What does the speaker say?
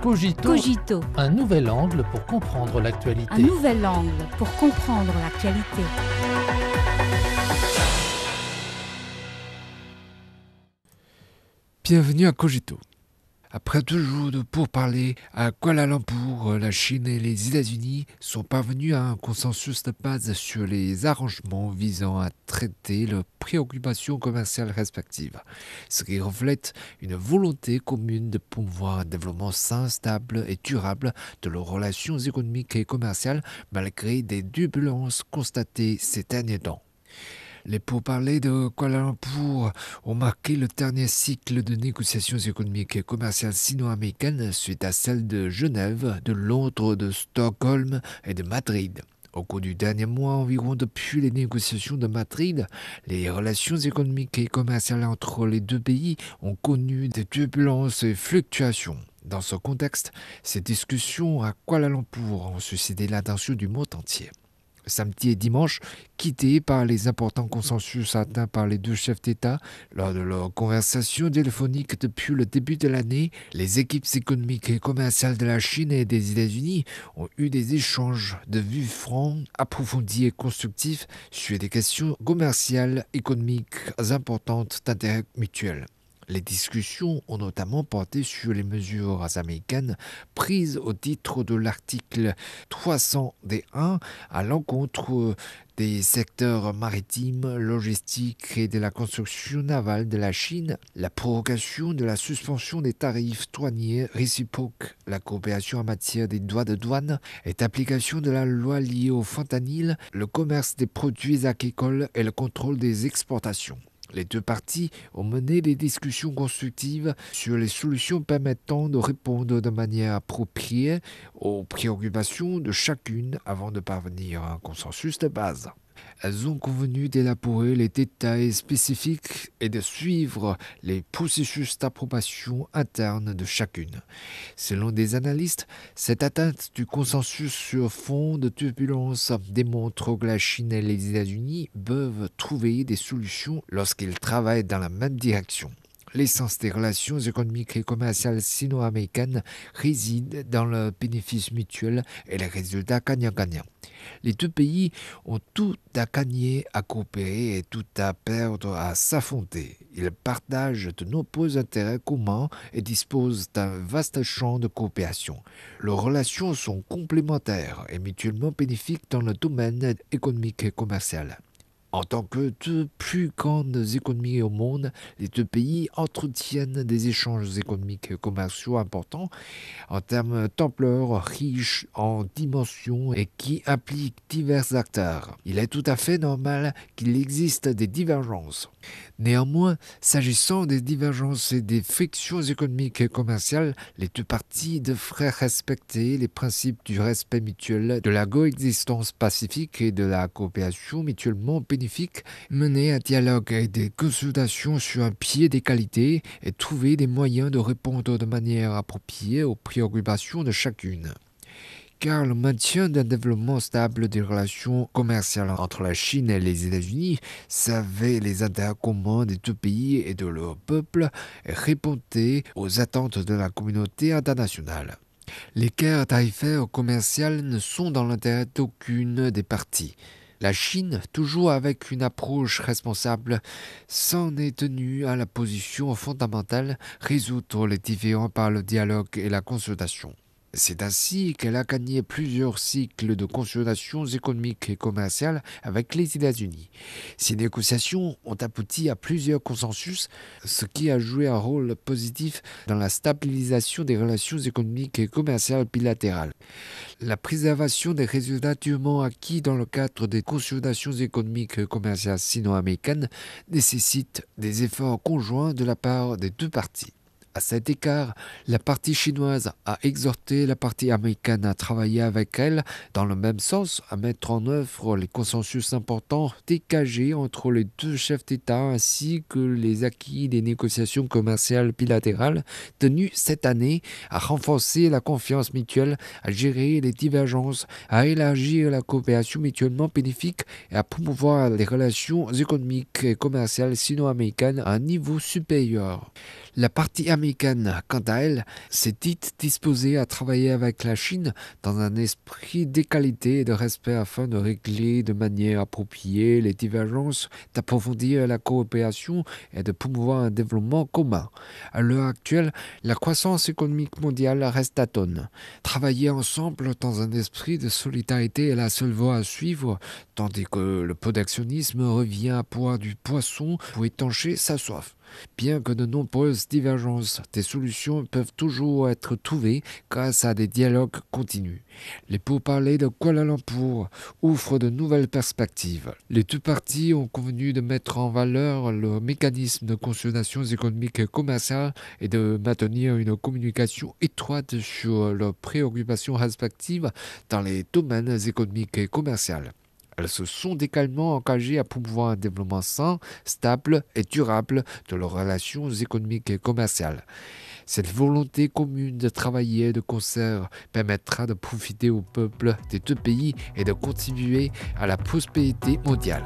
Cogito, Cogito, un nouvel angle pour comprendre l'actualité. un nouvel angle pour comprendre l'actualité. Bienvenue à Cogito. Après 2 jours de pourparlers à Kuala Lumpur, la Chine et les États-Unis sont parvenus à un consensus de base sur les arrangements visant à traiter leurs préoccupations commerciales respectives, ce qui reflète une volonté commune de promouvoir un développement sain, stable et durable de leurs relations économiques et commerciales malgré des turbulences constatées ces derniers temps. Les pourparlers de Kuala Lumpur ont marqué le dernier cycle de négociations économiques et commerciales sino-américaines suite à celles de Genève, de Londres, de Stockholm et de Madrid. Au cours du dernier mois environ depuis les négociations de Madrid, les relations économiques et commerciales entre les deux pays ont connu des turbulences et fluctuations. Dans ce contexte, ces discussions à Kuala Lumpur ont suscité l'attention du monde entier. Samedi et dimanche, quittés par les importants consensus atteints par les deux chefs d'État lors de leurs conversations téléphoniques depuis le début de l'année, les équipes économiques et commerciales de la Chine et des États-Unis ont eu des échanges de vues francs, approfondis et constructifs sur des questions commerciales, économiques importantes d'intérêt mutuel. Les discussions ont notamment porté sur les mesures américaines prises au titre de l'article 301 à l'encontre des secteurs maritimes, logistiques et de la construction navale de la Chine, la prorogation de la suspension des tarifs douaniers réciproques, la coopération en matière des droits de douane et d'application de la loi liée au fentanyl, le commerce des produits agricoles et le contrôle des exportations. Les deux parties ont mené des discussions constructives sur les solutions permettant de répondre de manière appropriée aux préoccupations de chacune avant de parvenir à un consensus de base. Elles ont convenu d'élaborer les détails spécifiques et de suivre les processus d'approbation interne de chacune. Selon des analystes, cette atteinte du consensus sur fond de turbulence démontre que la Chine et les États-Unis peuvent trouver des solutions lorsqu'ils travaillent dans la même direction. L'essence des relations économiques et commerciales sino-américaines réside dans le bénéfice mutuel et les résultats gagnant-gagnant. Les deux pays ont tout à gagner à coopérer et tout à perdre à s'affronter. Ils partagent de nombreux intérêts communs et disposent d'un vaste champ de coopération. Leurs relations sont complémentaires et mutuellement bénéfiques dans le domaine économique et commercial. En tant que deux plus grandes économies au monde, les deux pays entretiennent des échanges économiques et commerciaux importants en termes d'ampleur, riches en dimensions et qui impliquent divers acteurs. Il est tout à fait normal qu'il existe des divergences. Néanmoins, s'agissant des divergences et des frictions économiques et commerciales, les deux parties devraient respecter les principes du respect mutuel, de la coexistence pacifique et de la coopération mutuellement bénéfique, mener un dialogue et des consultations sur un pied d'égalité et trouver des moyens de répondre de manière appropriée aux préoccupations de chacune. Car le maintien d'un développement stable des relations commerciales entre la Chine et les États-Unis servait les intérêts communs des deux pays et de leurs peuples et répondait aux attentes de la communauté internationale. Les guerres tarifaires commerciales ne sont dans l'intérêt d'aucune des parties. La Chine, toujours avec une approche responsable, s'en est tenue à la position fondamentale, résoudre les différends par le dialogue et la consultation. C'est ainsi qu'elle a gagné plusieurs cycles de consultations économiques et commerciales avec les États-Unis. Ces négociations ont abouti à plusieurs consensus, ce qui a joué un rôle positif dans la stabilisation des relations économiques et commerciales bilatérales. La préservation des résultats durement acquis dans le cadre des consultations économiques et commerciales sino-américaines nécessite des efforts conjoints de la part des deux parties. À cet égard, la partie chinoise a exhorté la partie américaine à travailler avec elle dans le même sens, à mettre en œuvre les consensus importants dégagés entre les deux chefs d'État ainsi que les acquis des négociations commerciales bilatérales tenues cette année, à renforcer la confiance mutuelle, à gérer les divergences, à élargir la coopération mutuellement bénéfique et à promouvoir les relations économiques et commerciales sino-américaines à un niveau supérieur. La partie américaine, quant à elle, s'est dite disposée à travailler avec la Chine dans un esprit d'égalité et de respect afin de régler de manière appropriée les divergences, d'approfondir la coopération et de promouvoir un développement commun. À l'heure actuelle, la croissance économique mondiale reste atone. Travailler ensemble dans un esprit de solidarité est la seule voie à suivre, tandis que le protectionnisme revient à boire du poisson pour étancher sa soif. Bien que de nombreuses divergences, des solutions peuvent toujours être trouvées grâce à des dialogues continus. Les pourparlers de Kuala Lumpur ouvrent de nouvelles perspectives. Les deux parties ont convenu de mettre en valeur le mécanisme de consultation économique et commerciale et de maintenir une communication étroite sur leurs préoccupations respectives dans les domaines économiques et commerciaux. Elles se sont également engagées à promouvoir un développement sain, stable et durable de leurs relations économiques et commerciales. Cette volonté commune de travailler de concert permettra de profiter au peuple des deux pays et de contribuer à la prospérité mondiale.